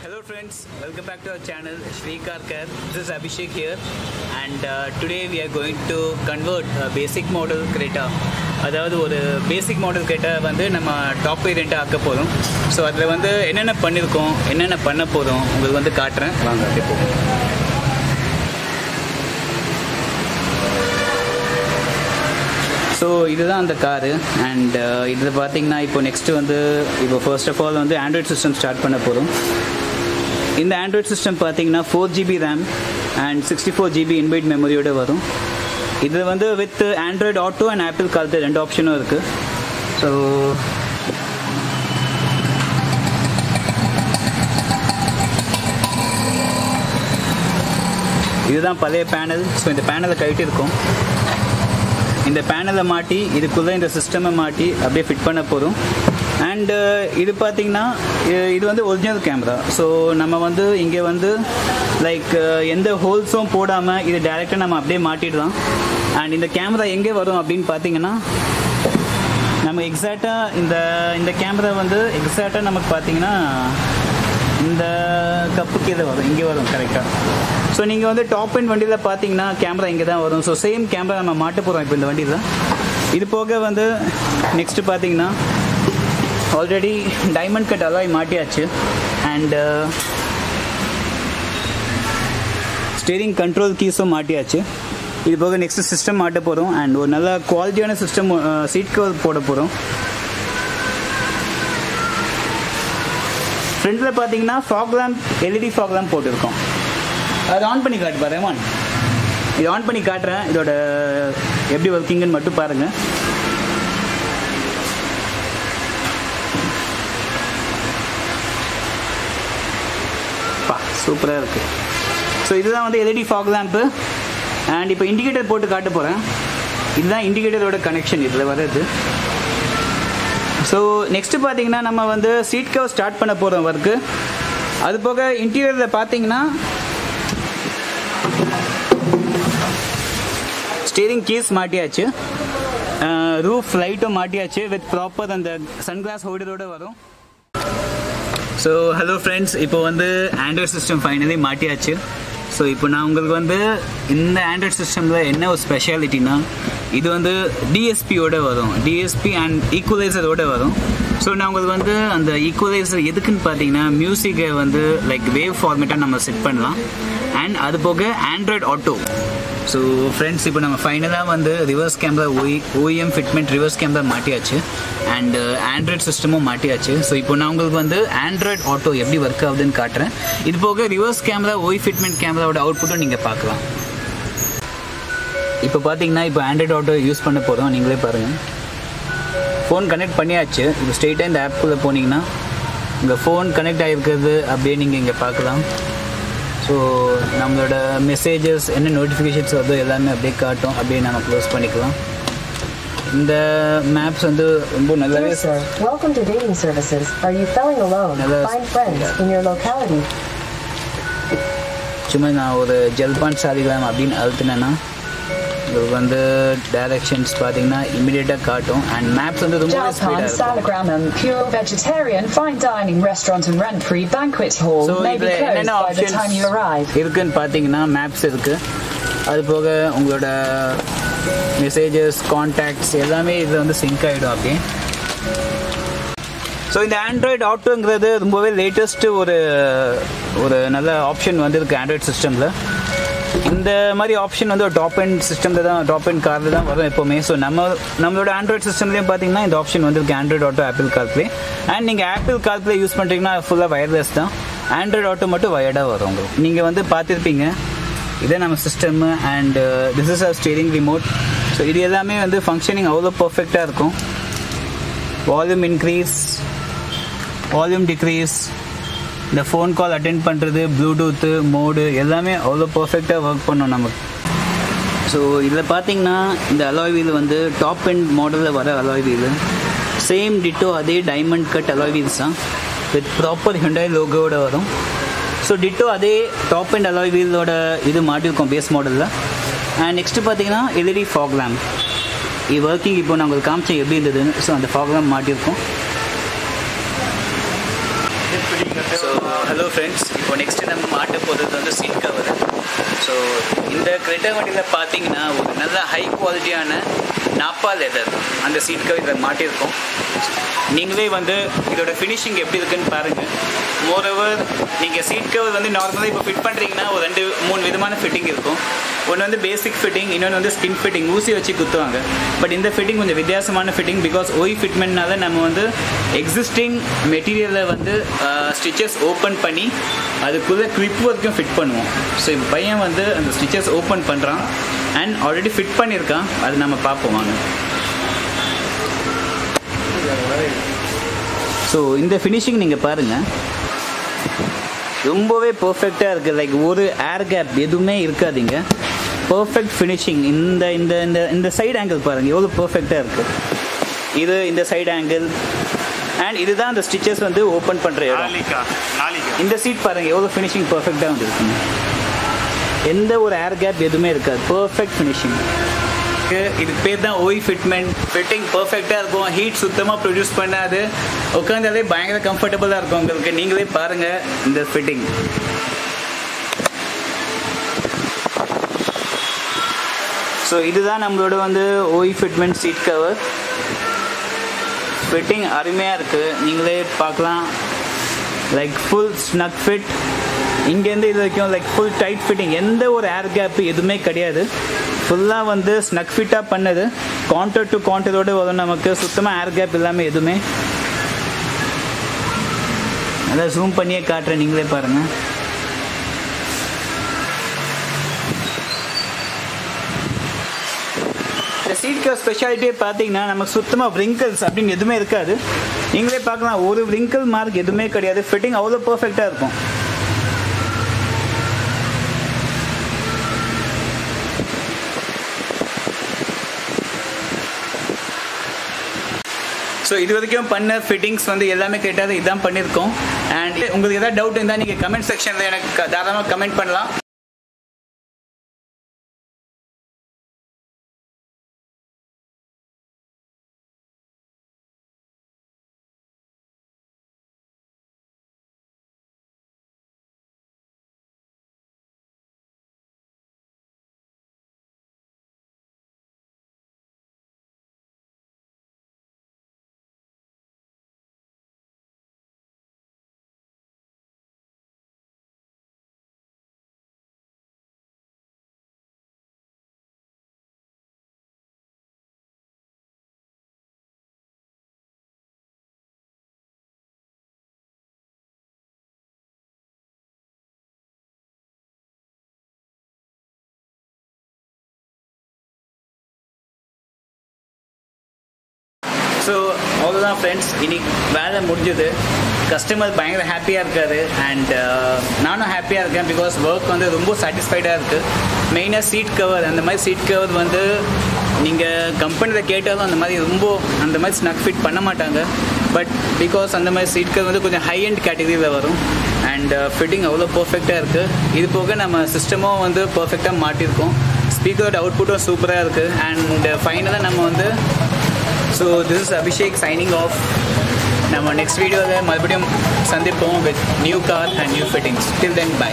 Hello friends, welcome back to our channel spkr. This is Abhishek here, and today we are going to convert a basic model creta. அதாவது ஒரு basic model கிட்ட வந்து நம்ம top வேரியண்ட்டாக ஆக்க போதும். So அதில் வந்து என்னென்ன பண்ணியிருக்கோம், என்னென்ன பண்ண போதும் உங்களுக்கு வந்து காட்டுறேன். வாங்க அப்படியே போகும். ஸோ இதுதான் அந்த காரு. அண்ட் இதில் பார்த்தீங்கன்னா இப்போ நெக்ஸ்ட்டு வந்து இப்போ ஃபர்ஸ்ட் ஆஃப் ஆல் வந்து ஆண்ட்ராய்ட் சிஸ்டம் ஸ்டார்ட் பண்ண போதும். இந்த ஆண்ட்ராய்ட் சிஸ்டம் பார்த்தீங்கன்னா 4GB RAM and 64GB inbuilt மெமரியோடு வரும். இது வந்து with Android Auto and Apple கால்த்து ரெண்டு ஆப்ஷனும் இருக்குது. ஸோ இதுதான் பழைய பேனல். ஸோ இந்த பேனலை கழட்டி இருக்கும். இந்த பேனலை மாட்டி இதுக்குள்ளே இந்த சிஸ்டமை மாட்டி அப்படியே ஃபிட் பண்ண போதும். அண்டு இது பார்த்திங்கன்னா இது வந்து ஒரிஜினல் கேமரா. ஸோ நம்ம வந்து இங்கே வந்து லைக் எந்த ஹோல்ஸும் போடாமல் இது டைரெக்டாக நம்ம அப்படியே மாட்டிடலாம். அண்ட் இந்த கேமரா எங்கே வரும் அப்படின்னு பார்த்தீங்கன்னா நம்ம எக்ஸாக்டாக இந்த கேமரா வந்து எக்ஸாக்டாக நமக்கு பார்த்தீங்கன்னா இந்த கப்புக்கு இதை வரும், இங்கே வரும் கரெக்டாக. ஸோ நீங்கள் வந்து டாப் அண்ட் வண்டியில் பார்த்தீங்கன்னா கேமரா இங்கே தான் வரும். ஸோ சேம் கேமரா நம்ம மாட்ட போகிறோம் இப்போ இந்த வண்டியில். இது போக வந்து நெக்ஸ்ட்டு பார்த்தீங்கன்னா ஆல்ரெடி டைமண்ட் கட் அலாய் மாட்டியாச்சு. அண்டு ஸ்டீரிங் கண்ட்ரோல் கீஸும் மாட்டியாச்சு. இது போக நெக்ஸ்ட் சிஸ்டம் மாட்ட போகிறோம். அண்ட் ஒரு நல்ல குவாலிட்டியான சிஸ்டம் சீட் கவர் போட போகிறோம். ஃப்ரண்ட்டில் பார்த்தீங்கன்னா fog lamp, LED fog lamp போட்டிருக்கோம். அது ஆன் பண்ணி காட்டு பாருங்க. இது ஆன் பண்ணி காட்டுறேன். இதோட எப்படி ஒர்க்கிங்குன்னு மட்டும் பாருங்கள். சூப்பராக இருக்குது. ஸோ இதுதான் வந்து எல்இடி ஃபாக் லேம்ப்பு. அண்ட் இப்போ இண்டிகேட்டர் போட்டு காட்ட போகிறேன். இதுதான் இண்டிகேட்டரோட கனெக்ஷன் இதில் வர்றது. ஸோ நெக்ஸ்ட்டு பார்த்தீங்கன்னா நம்ம வந்து சீட் கவர் ஸ்டார்ட் பண்ண போகிறோம் ஒர்க்கு. அது போக இன்டீரியரில் பார்த்தீங்கன்னா ஸ்டீரிங் கீஸ் மாட்டியாச்சு, ரூஃப் லைட்டும் மாட்டியாச்சு வித் ப்ராப்பர் அந்த சன்கிளாஸ் ஹோல்டரோடு வரும். ஸோ ஹலோ ஃப்ரெண்ட்ஸ், இப்போ வந்து ஆண்ட்ராய்ட் சிஸ்டம் ஃபைனலி மாட்டியாச்சு. ஸோ இப்போ நான் உங்களுக்கு வந்து இந்த ஆண்ட்ராய்ட் சிஸ்டமில் என்ன ஒரு ஸ்பெஷாலிட்டினா இது வந்து டிஎஸ்பியோடு வரும், டிஎஸ்பி அண்ட் ஈக்குவலைசரோடு வரும். ஸோ நான் உங்களுக்கு வந்து அந்த ஈக்குவலைசர் எதுக்குன்னு பார்த்தீங்கன்னா மியூசிக்கை வந்து லைக் வேவ் ஃபார்மேட்டாக நம்ம செட் பண்ணலாம். அண்ட் அது போக ஆண்ட்ராய்டு ஆட்டோ. ஸோ ஃப்ரெண்ட்ஸ், இப்போ நம்ம ஃபைனலாக வந்து reverse camera OEM fitment reverse camera மாட்டியாச்சு. அண்டு ஆண்ட்ராய்ட் சிஸ்டமும் மாட்டியாச்சு. ஸோ இப்போ நான் உங்களுக்கு வந்து ஆண்ட்ராய்டு ஆட்டோ எப்படி ஒர்க் ஆகுதுன்னு காட்டுறேன். இது போக ரிவர்ஸ் கேமரா ஓய் ஃபிட்மெண்ட் கேமராவோட அவுட்புட்டும் நீங்கள் பார்க்கலாம். இப்போ பார்த்தீங்கன்னா இப்போ ஆண்ட்ராய்டு ஆட்டோ யூஸ் பண்ண போகிறோம். நீங்களே பாருங்கள். ஃபோன் கனெக்ட் பண்ணியாச்சு. இப்போ ஸ்ட்ரெயிட்டாக இந்த ஆப்புக்குள்ளே போனீங்கன்னா உங்கள் ஃபோன் கனெக்ட் ஆகிருக்கிறது அப்படியே நீங்கள் இங்கே பார்க்கலாம். ஸோ நம்மளோட மெசேஜஸ் என்ன நோட்டிஃபிகேஷன்ஸ் வருதோ எல்லாமே அப்படியே காட்டும். அப்படியே நம்ம க்ளோஸ் பண்ணிக்கலாம். இந்த மேப்ஸ் வந்து ரொம்ப நல்லாவே. Welcome to dating services. Are you feeling alone? Find friends in your locality. சும்மா நான் ஒரு ஜல்பான் சாதிக்கலாம் அப்படின்னு அழுத்தினேன்னா உங்களுக்கு வந்து டைரக்ஷன்ஸ் பார்த்தீங்கன்னா இமிடியேட்டாக காட்டும். அண்ட் மேப்ஸ் வந்து ரொம்ப Salagramam, pure vegetarian, fine dining restaurant and rent-free banquet hall may be closed by the time you arrive. இருக்குன்னு பார்த்தீங்கன்னா மேப்ஸ் இருக்குது. அது போக உங்களோட மெசேஜஸ், கான்டாக்ட்ஸ் எல்லாமே இதில் வந்து சிங்க் ஆகிடும் அப்படியே. ஸோ இந்த ஆண்ட்ராய்டு ஆட்டோங்கிறது ரொம்பவே லேட்டஸ்ட்டு ஒரு நல்ல ஆப்ஷன் வந்திருக்கு ஆண்ட்ராய்டு சிஸ்டமில். இந்த மாதிரி ஆப்ஷன் வந்து ஒரு டாப் அண்ட் சிஸ்டமில் தான், டாப் அண்ட் காரில் தான் வரும் எப்போவுமே. ஸோ நம்மளோட ஆண்ட்ராய்டு சிஸ்டம்லேயும் பார்த்தீங்கன்னா இந்த ஆப்ஷன் வந்துருக்கு, Android auto apple CarPlay. And நீங்கள் ஆப்பிள் கார்ப்ளே யூஸ் பண்ணுறீங்கன்னா ஃபுல்லாக வயர்லெஸ் தான். ஆண்ட்ராய்டு ஆட்டோ மட்டும் வயர்டாக வரும் உங்களுக்கு. நீங்கள் வந்து பார்த்துருப்பீங்க இதே நம்ம system. And this is our steering remote. So இது எல்லாமே வந்து ஃபங்க்ஷனிங் அவ்வளோ பர்ஃபெக்டாக இருக்கும். வால்யூம் இன்க்ரீஸ், வால்யூம் டிக்ரீஸ், இந்த ஃபோன் கால் அட்டென்ட் பண்ணுறது, ப்ளூடூத்து மோடு எல்லாமே அவ்வளோ பர்ஃபெக்டாக ஒர்க் பண்ணும் நமக்கு. ஸோ இதில் பார்த்தீங்கன்னா இந்த அலாய் வீல் வந்து டாப் அண்ட் மாடலில் வர அலாய் வீல். சேம் டிட்டோ அதே டைமண்ட் கட் அலாய் வீல்ஸ் தான் வித் ப்ராப்பர் ஹுண்டாய் லோகோவோட வரும். ஸோ டிட்டோ அதே டாப் அண்ட் அலாய் வீலோட இது மாட்டிருக்கோம் பேஸ் மாடலில். அண்ட் நெக்ஸ்ட்டு பார்த்தீங்கன்னா எல்இடி ஃபாக் லேம்ப். இது ஒர்க்கிங் இப்போ நான் உங்களுக்கு காமிச்சேன் எப்படி இருந்ததுன்னு. ஸோ அந்த ஃபாக் லேம்ப் மாட்டிருக்கோம். So hello friends, இப்போ next நம்ம மாட்ட போறது வந்து சீட் கவர். ஸோ இந்த கிரெட்டா வண்டியில் பார்த்தீங்கன்னா ஒரு நல்ல ஹை குவாலிட்டியான நாப்பா லெதர் அந்த சீட் கவர் இதில் மாட்டியிருக்கோம். நீங்களே வந்து இதோட ஃபினிஷிங் எப்படி இருக்குன்னு பாருங்கள். மோரோவர் நீங்கள் சீட் கவர் வந்து நார்மலாக இப்போ ஃபிட் பண்ணுறீங்கன்னா ஒரு 2-3 விதமான ஃபிட்டிங் இருக்கும். ஒன்று வந்து பேசிக் ஃபிட்டிங், இன்னொன்று வந்து ஸ்கின் ஃபிட்டிங், ஊசி வச்சு குத்துவாங்க. பட் இந்த ஃபிட்டிங் கொஞ்சம் வித்தியாசமான ஃபிட்டிங். பிகாஸ் OE ஃபிட்மெண்ட்னால நம்ம வந்து எக்ஸிஸ்டிங் மெட்டீரியலில் வந்து ஸ்டிச்சஸ் ஓப்பன் பண்ணி அதுக்குள்ளே கிளிப் வரைக்கும் ஃபிட் பண்ணுவோம். ஸோ இப்போ பையன் வந்து அந்த ஸ்டிச்சஸ் ஓப்பன் பண்ணுறான் அண்ட் ஆல்ரெடி ஃபிட் பண்ணியிருக்கான். அது நம்ம பார்ப்போம் வாங்க. ஸோ இந்த ஃபினிஷிங் நீங்கள் பாருங்கள், ரொம்பவே பர்ஃபெக்டாக இருக்குது. லைக் ஒரு ஏர் கேப் எதுவுமே இருக்காதீங்க. Perfect finishing. இந்த இந்த இந்த இந்த சைடு ஆங்கிள் பாருங்கள் எவ்வளோ பர்ஃபெக்டாக இருக்குது. இது இந்த சைடு ஆங்கிள் அண்ட் இதுதான் அந்த ஸ்டிச்சஸ் வந்து ஓப்பன் பண்ணுற இடம். இந்த சீட் பாருங்கள் எவ்வளோ ஃபினிஷிங் பர்ஃபெக்டாக வந்துருக்குங்க. எந்த ஒரு ஏர் கேப் எதுவுமே இருக்காது. Perfect finishing. இதுக்கு பேர் தான் OE ஃபிட்மெண்ட். ஃபிட்டிங் பர்ஃபெக்டாக இருக்கும். ஹீட் சுத்தமாக ப்ரொடியூஸ் பண்ணாது. உட்காந்தாலே பயங்கர கம்ஃபர்டபுளாக இருக்கும் உங்களுக்கு. நீங்களே பாருங்கள் இந்த ஃபிட்டிங். ஸோ இதுதான் நம்மளோட வந்து OE fitment seat cover. Fitting அருமையாக இருக்குது. நீங்களே பார்க்கலாம். Like full snug fit. இங்கேருந்து இது வரைக்கும் லைக் ஃபுல் டைட் ஃபிட்டிங். எந்த ஒரு ஏர் கேப்பு எதுவுமே கிடையாது. ஃபுல்லாக வந்து ஸ்னக் ஃபிட்டாக பண்ணது. கான்டர் டு கான்டரோடு வரும் நமக்கு. சுத்தமாக ஏர் கேப் இல்லாமல் எதுவுமே. அதை ஜூம் பண்ணியே காட்டுறேன், நீங்களே பாருங்கள். இந்த சீட் கவர் ஸ்பெஷாலிட்டியே பார்த்தீங்கன்னா நமக்கு சுத்தமாக ரிங்கிள்ஸ் அப்படின்னு எதுவுமே இருக்காது. நீங்களே பார்க்கலாம், ஒரு ரிங்கிள் மார்க் எதுவுமே கிடையாது. ஃபிட்டிங் அவ்வளோ பர்ஃபெக்டாக இருக்கும். ஸோ இது வரைக்கும் பண்ண ஃபிட்டிங்ஸ் வந்து எல்லாமே கேட்டால் இதான் பண்ணியிருக்கோம். அண்ட் உங்களுக்கு எதாவது டவுட் இருந்தால் நீங்கள் கமெண்ட் செக்ஷனில் எனக்கு தாராளமாக கமெண்ட் பண்ணலாம். ஸோ அவ்வளோதான் ஃப்ரெண்ட்ஸ், இன்னைக்கு வேலை முடிஞ்சது. கஸ்டமர் பயங்கர ஹாப்பியாக இருக்காரு அண்ட் நானும் ஹாப்பியாக இருக்கேன். பிகாஸ் ஒர்க் வந்து ரொம்ப சாட்டிஸ்ஃபைடாக இருக்குது. மெயினாக சீட் கவர், அந்த மாதிரி சீட் கவர் வந்து நீங்கள் கம்பெனியில் கேட்டாலும் அந்த மாதிரி ஸ்னக் ஃபிட் பண்ண மாட்டாங்க. பட் பிகாஸ் அந்த மாதிரி சீட் கவர் வந்து கொஞ்சம் ஹை எண்ட் கேட்டகரியில் வரும் அண்ட் ஃபிட்டிங் அவ்வளோ பர்ஃபெக்டாக இருக்குது. இது போக நம்ம சிஸ்டமும் வந்து பர்ஃபெக்டாக மாட்டியிருக்கோம். ஸ்பீக்கரோட அவுட்புட்டும் சூப்பராக இருக்குது. அண்ட் ஃபைனலாக நம்ம வந்து so this is Abhishek signing off. நம்ம நெக்ஸ்ட் வீடியோவில் மறுபடியும் சந்திப்போம் with new car and new fittings. Till then by.